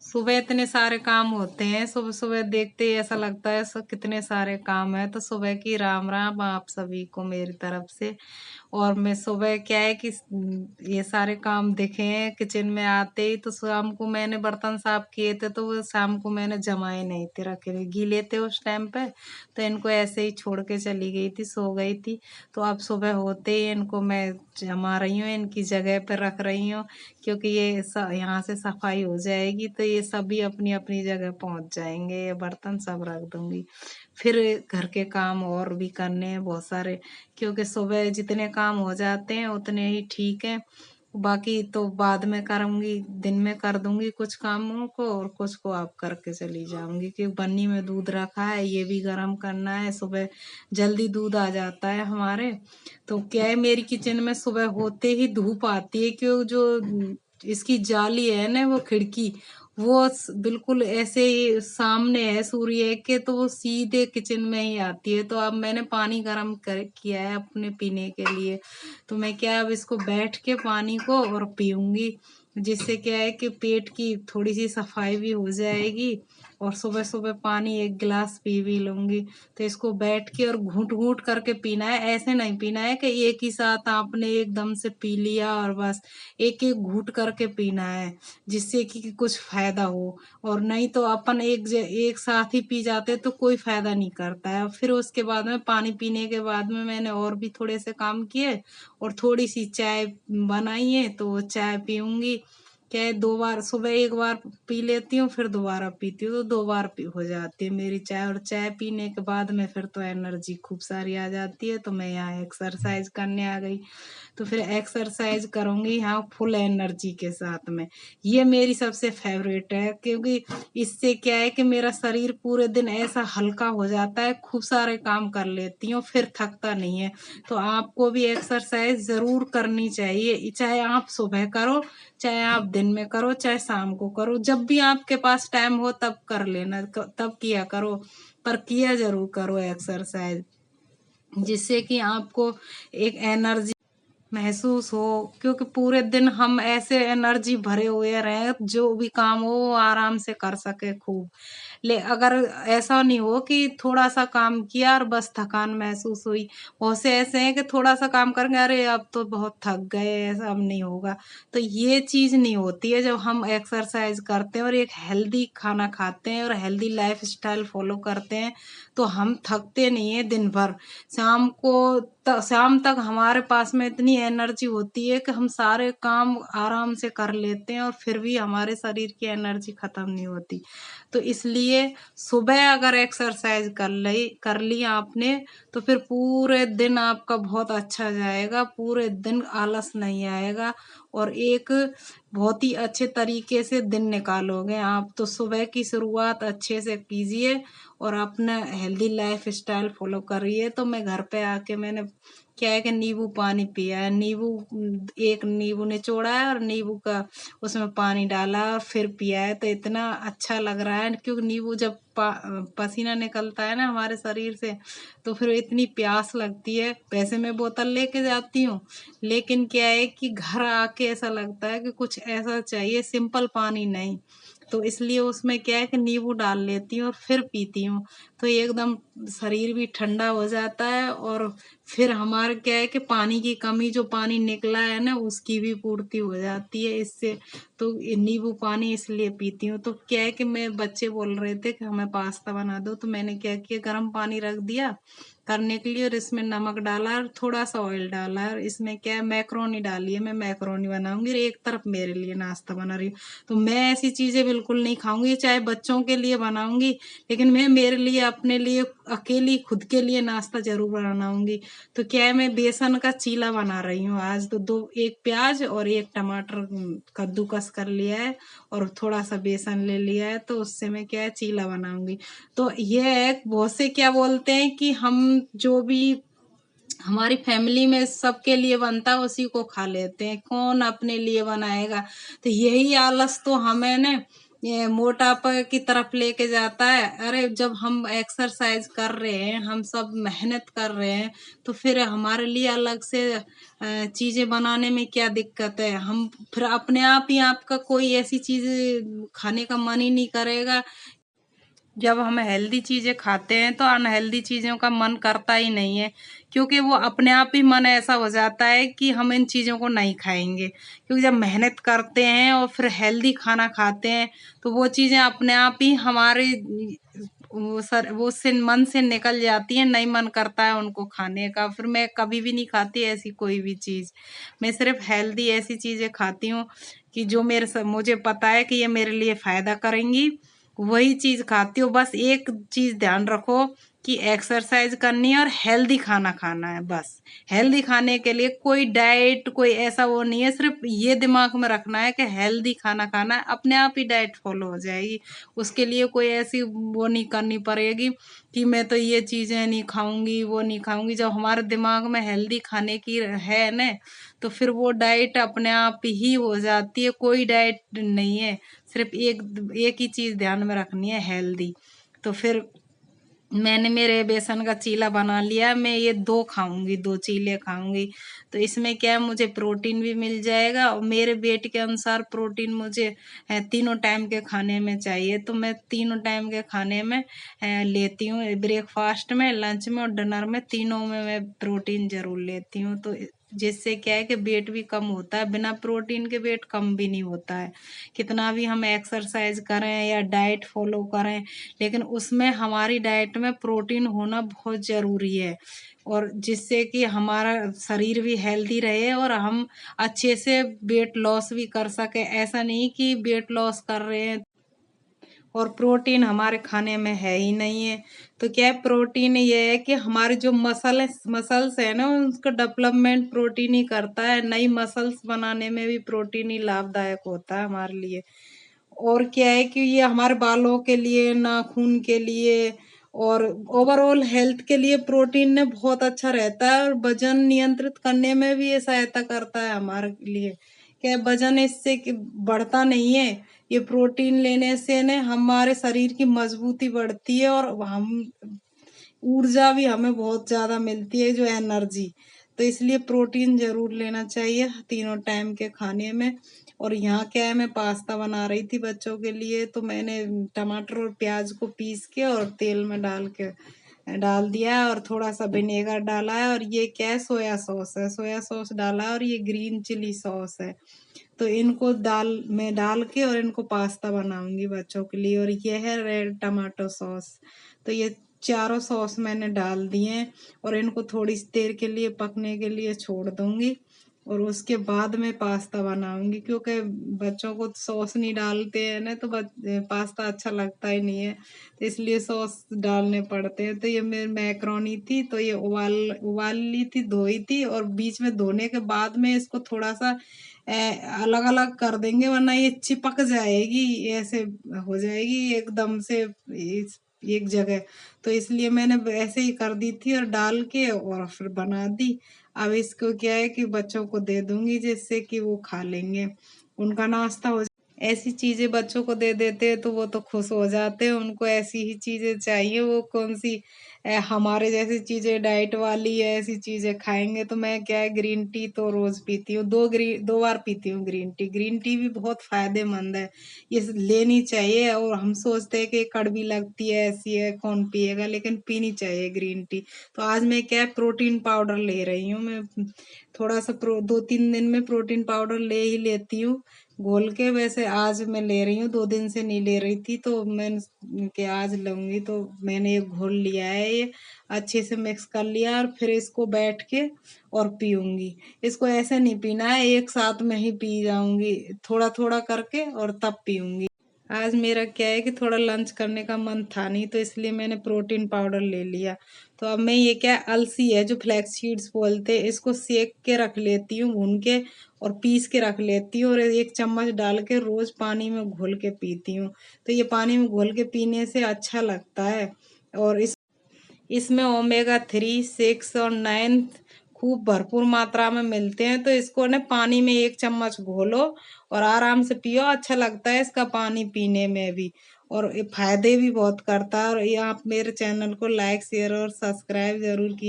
सुबह इतने सारे काम होते हैं, सुबह-सुबह देखते ही ऐसा लगता है कितने सारे काम हैं। तो सुबह की राम-राम आप सभी को मेरी तरफ से। और मैं सुबह क्या है कि ये सारे काम देखे हैं किचन में आते ही, तो शाम को मैंने बर्तन साफ किए थे, तो वो शाम को मैंने जमाए नहीं थे, रखे थे, गीले थे उस टाइम पे, तो इनको ऐसे ही छोड़ के चली गई थी, सो गई थी। तो अब सुबह होते ही इनको मैं जमा रही हूँ, इनकी जगह पे रख रही हूँ, क्योंकि ये यहाँ से सफाई हो जाएगी तो ये सभी अपनी-अपनी जगह पहुँच जाएँगे, ये बर्तन सब रख दूँगी। फिर घर के काम और भी करने हैं बहुत सारे, क्योंकि सुबह जितने काम हो जाते हैं उतने ही ठीक हैं। बाकी तो बाद में करूँगी, दिन में कर दूँगी कुछ कामों को और कुछ को अब करके चली जाऊँगी, क्योंकि बन्नी में दूध रखा है, ये भी गरम करना है। सुबह जल्दी दूध आ जाता है हमारे, तो क्या है मेरी किचन में सुबह होते ही धूप आती है, क्यों जो इसकी जाली है ना, वो खिड़की, वो बिल्कुल ऐसे ही सामने है सूर्य के, तो वो सीधे किचन में ही आती है। तो अब मैंने पानी गर्म कर किया है अपने पीने के लिए, तो मैं क्या अब इसको बैठ के पानी को और पीऊंगी, जिससे क्या है कि पेट की थोड़ी सी सफाई भी हो जाएगी और सुबह सुबह पानी एक गिलास पी भी लूंगी। तो इसको बैठ के और घूंट घूंट करके पीना है, ऐसे नहीं पीना है कि एक ही साथ आपने एकदम से पी लिया और बस, एक एक घूंट करके पीना है, जिससे कि कुछ फायदा हो। और नहीं तो अपन एक साथ ही पी जाते तो कोई फायदा नहीं करता है। फिर उसके बाद में पानी पीने के बाद में मैंने और भी थोड़े से काम किए और थोड़ी सी चाय बनाई है, तो वो चाय पीऊंगी। क्या है, 2 बार सुबह 1 बार पी लेती हूँ, फिर दोबारा पीती हूँ, तो 2 बार पी हो जाती है मेरी चाय। और चाय पीने के बाद में फिर तो एनर्जी खूब सारी आ जाती है, तो मैं यहाँ एक्सरसाइज करने आ गई। तो फिर एक्सरसाइज करूँगी यहाँ फुल एनर्जी के साथ में। ये मेरी सबसे फेवरेट है, क्योंकि इससे क्या है कि मेरा शरीर पूरे दिन ऐसा हल्का हो जाता है, खूब सारे काम कर लेती हूँ, फिर थकता नहीं है। तो आपको भी एक्सरसाइज ज़रूर करनी चाहिए, चाहे आप सुबह करो, चाहे आप दिन में करो, चाहे शाम को करो, जब भी आपके पास टाइम हो तब कर लेना, तब किया करो, पर किया ज़रूर करो एक्सरसाइज, जिससे कि आपको एक एनर्जी महसूस हो। क्योंकि पूरे दिन हम ऐसे एनर्जी भरे हुए रहे, जो भी काम हो वो आराम से कर सके खूब। ले अगर ऐसा नहीं हो कि थोड़ा सा काम किया और बस थकान महसूस हुई, बहुत से ऐसे हैं कि थोड़ा सा काम करेंगे, अरे अब तो बहुत थक गए, ऐसा अब नहीं होगा। तो ये चीज नहीं होती है जब हम एक्सरसाइज करते हैं और एक हेल्दी खाना खाते हैं और हेल्दी लाइफ स्टाइल फॉलो करते हैं, तो हम थकते नहीं है दिन भर। शाम तक हमारे पास में इतनी एनर्जी होती है कि हम सारे काम आराम से कर लेते हैं और फिर भी हमारे शरीर की एनर्जी खत्म नहीं होती। तो इसलिए सुबह अगर एक्सरसाइज कर ली आपने, तो फिर पूरे दिन आपका बहुत अच्छा जाएगा, पूरे दिन आलस नहीं आएगा और एक बहुत ही अच्छे तरीके से दिन निकालोगे आप। तो सुबह की शुरुआत अच्छे से कीजिए और अपना हेल्दी लाइफ स्टाइल फॉलो करिए। तो मैं घर पे आके मैंने क्या है कि नींबू पानी पिया है, एक नींबू निचोड़ा है और नींबू का उसमें पानी डाला और फिर पिया है, तो इतना अच्छा लग रहा है, क्योंकि नींबू जब पसीना निकलता है ना हमारे शरीर से, तो फिर इतनी प्यास लगती है। वैसे मैं बोतल लेके जाती हूँ, लेकिन क्या है कि घर आके ऐसा लगता है कि कुछ ऐसा चाहिए, सिंपल पानी नहीं, तो इसलिए उसमें क्या है कि नींबू डाल लेती हूँ और फिर पीती हूँ, तो एकदम शरीर भी ठंडा हो जाता है और फिर हमारे क्या है कि पानी की कमी, जो पानी निकला है ना, उसकी भी पूर्ति हो जाती है इससे। तो ये नींबू पानी इसलिए पीती हूँ। तो क्या है कि मैं बच्चे बोल रहे थे कि हमें पास्ता बना दो, तो मैंने क्या किया, गर्म पानी रख दिया करने के लिए और इसमें नमक डाला और थोड़ा सा ऑयल डाला और इसमें क्या है मैक्रोनी डाली है, मैं मैक्रोनी बनाऊंगी और एक तरफ मेरे लिए नाश्ता बना रही हूँ। तो मैं ऐसी चीजें बिल्कुल नहीं खाऊंगी, चाहे बच्चों के लिए बनाऊंगी, लेकिन मैं मेरे लिए अपने लिए अकेली खुद के लिए नाश्ता जरूर बनाऊंगी। तो क्या है, मैं बेसन का चीला बना रही हूँ आज। तो एक प्याज और एक टमाटर कद्दूकस कर लिया है और थोड़ा सा बेसन ले लिया है, तो उससे मैं क्या है चीला बनाऊंगी। तो ये है, बहुत से क्या बोलते हैं कि हम जो भी हमारी फैमिली में सबके लिए बनता है उसी को खा लेते हैं, कौन अपने लिए बनाएगा। तो यही आलस तो हमें ना ये मोटापा की तरफ लेके जाता है। अरे जब हम एक्सरसाइज कर रहे हैं, हम सब मेहनत कर रहे हैं, तो फिर हमारे लिए अलग से चीजें बनाने में क्या दिक्कत है। हम फिर अपने आप ही आपका कोई ऐसी चीज खाने का मन ही नहीं करेगा। जब हम हेल्दी चीजें खाते हैं तो अनहेल्दी चीजों का मन करता ही नहीं है, क्योंकि वो अपने आप ही मन ऐसा हो जाता है कि हम इन चीजों को नहीं खाएंगे। क्योंकि जब मेहनत करते हैं और फिर हेल्दी खाना खाते हैं तो वो चीजें अपने आप ही हमारे वो उससे मन से निकल जाती है, नहीं मन करता है उनको खाने का। फिर मैं कभी भी नहीं खाती ऐसी कोई भी चीज। मैं सिर्फ हेल्दी ऐसी चीजें खाती हूँ कि जो मुझे पता है कि ये मेरे लिए फायदा करेंगी, वही चीज खाती हूँ। बस एक चीज ध्यान रखो कि एक्सरसाइज करनी है और हेल्दी खाना खाना है बस। हेल्दी खाने के लिए कोई डाइट कोई ऐसा वो नहीं है, सिर्फ ये दिमाग में रखना है कि हेल्दी खाना खाना है, अपने आप ही डाइट फॉलो हो जाएगी। उसके लिए कोई ऐसी वो नहीं करनी पड़ेगी कि मैं तो ये चीजें नहीं खाऊंगी वो नहीं खाऊंगी। जब हमारे दिमाग में हेल्दी खाने की है ना, तो फिर वो डाइट अपने आप ही हो जाती है। कोई डाइट नहीं है, सिर्फ एक एक ही चीज ध्यान में रखनी है, हेल्दी। तो फिर मैंने मेरे बेसन का चीला बना लिया। मैं ये 2 खाऊंगी, 2 चीले खाऊंगी। तो इसमें क्या है, मुझे प्रोटीन भी मिल जाएगा और मेरे वेट के अनुसार प्रोटीन मुझे तीनों टाइम के खाने में चाहिए। तो मैं तीनों टाइम के खाने में लेती हूँ। ब्रेकफास्ट में, लंच में और डिनर में, तीनों में मैं प्रोटीन जरूर लेती हूँ। तो जिससे क्या है कि वेट भी कम होता है। बिना प्रोटीन के वेट कम भी नहीं होता है। कितना भी हम एक्सरसाइज करें या डाइट फॉलो करें, लेकिन उसमें हमारी डाइट में प्रोटीन होना बहुत जरूरी है। और जिससे कि हमारा शरीर भी हेल्दी रहे और हम अच्छे से वेट लॉस भी कर सके। ऐसा नहीं कि वेट लॉस कर रहे हैं और प्रोटीन हमारे खाने में है ही नहीं है। तो क्या है, प्रोटीन ये है कि हमारे जो मसल्स है ना, उसका डेवलपमेंट प्रोटीन ही करता है। नई मसल्स बनाने में भी प्रोटीन ही लाभदायक होता है हमारे लिए। और क्या है कि ये हमारे बालों के लिए, नाखून के लिए और ओवरऑल हेल्थ के लिए प्रोटीन ने बहुत अच्छा रहता है। और वजन नियंत्रित करने में भी ये सहायता करता है हमारे लिए। क्या है, वजन इससे बढ़ता नहीं है। ये प्रोटीन लेने से ने हमारे शरीर की मजबूती बढ़ती है और हम ऊर्जा भी हमें बहुत ज्यादा मिलती है, जो एनर्जी। तो इसलिए प्रोटीन जरूर लेना चाहिए तीनों टाइम के खाने में। और यहाँ क्या है, मैं पास्ता बना रही थी बच्चों के लिए। तो मैंने टमाटर और प्याज को पीस के और तेल में डाल दिया है और थोड़ा सा विनेगर डाला है। और ये क्या है, सोया सॉस है, सोया सॉस डाला है और ये ग्रीन चिली सॉस है। तो इनको दाल में डाल के और इनको पास्ता बनाऊंगी बच्चों के लिए। और ये है रेड टमाटो सॉस। तो ये चारों सॉस मैंने डाल दिए हैं और इनको थोड़ी सी देर के लिए पकने के लिए छोड़ दूंगी। और उसके बाद मैं पास्ता बनाऊंगी, क्योंकि बच्चों को सॉस नहीं डालते हैं ना, तो पास्ता अच्छा लगता ही नहीं है। तो इसलिए सॉस डालने पड़ते हैं। तो ये मेरी मैक्रोनी थी, तो ये उबाल ली थी, धोई थी। और बीच में धोने के बाद में इसको थोड़ा सा अलग अलग कर देंगे, वरना ये चिपक जाएगी, ऐसे हो जाएगी एकदम से एक जगह। तो इसलिए मैंने ऐसे ही कर दी थी और डाल के और फिर बना दी। अब इसको क्या है कि बच्चों को दे दूंगी, जिससे कि वो खा लेंगे, उनका नाश्ता हो। ऐसी चीजें बच्चों को दे देते हैं तो वो तो खुश हो जाते हैं। उनको ऐसी ही चीजें चाहिए। वो कौन सी हमारे जैसी चीजें डाइट वाली है, ऐसी चीजें खाएंगे। तो मैं क्या है, ग्रीन टी तो रोज पीती हूँ, 2 बार पीती हूँ ग्रीन टी। ग्रीन टी भी बहुत फायदेमंद है, ये लेनी चाहिए। और हम सोचते हैं कि कड़वी लगती है, ऐसी है, कौन पिएगा, लेकिन पीनी चाहिए ग्रीन टी। तो आज मैं क्या है, प्रोटीन पाउडर ले रही हूँ। मैं थोड़ा सा 2-3 दिन में प्रोटीन पाउडर ले ही लेती हूँ घोल के। वैसे आज मैं ले रही हूँ, 2 दिन से नहीं ले रही थी, तो मैंने कि आज लूंगी। तो मैंने एक घोल लिया है, ये अच्छे से मिक्स कर लिया और फिर इसको बैठ के और पीऊंगी। इसको ऐसे नहीं पीना है, एक साथ में ही पी जाऊंगी, थोड़ा थोड़ा करके और तब पीऊंगी। आज मेरा क्या है कि थोड़ा लंच करने का मन था नहीं, तो इसलिए मैंने प्रोटीन पाउडर ले लिया। तो अब मैं ये क्या अलसी है, जो फ्लैक्स सीड्स बोलते हैं, इसको सेक के रख लेती हूँ, भून के और पीस के रख लेती हूँ और 1 चम्मच डाल के रोज पानी में घोल के पीती हूँ। तो ये पानी में घोल के पीने से अच्छा लगता है। और इसमें ओमेगा 3, 6 और 9 खूब भरपूर मात्रा में मिलते हैं। तो इसको ना पानी में 1 चम्मच घोलो और आराम से पियो, अच्छा लगता है इसका पानी पीने में भी, और ये फ़ायदे भी बहुत करता है। और ये आप मेरे चैनल को लाइक, शेयर और सब्सक्राइब ज़रूर कीजिए।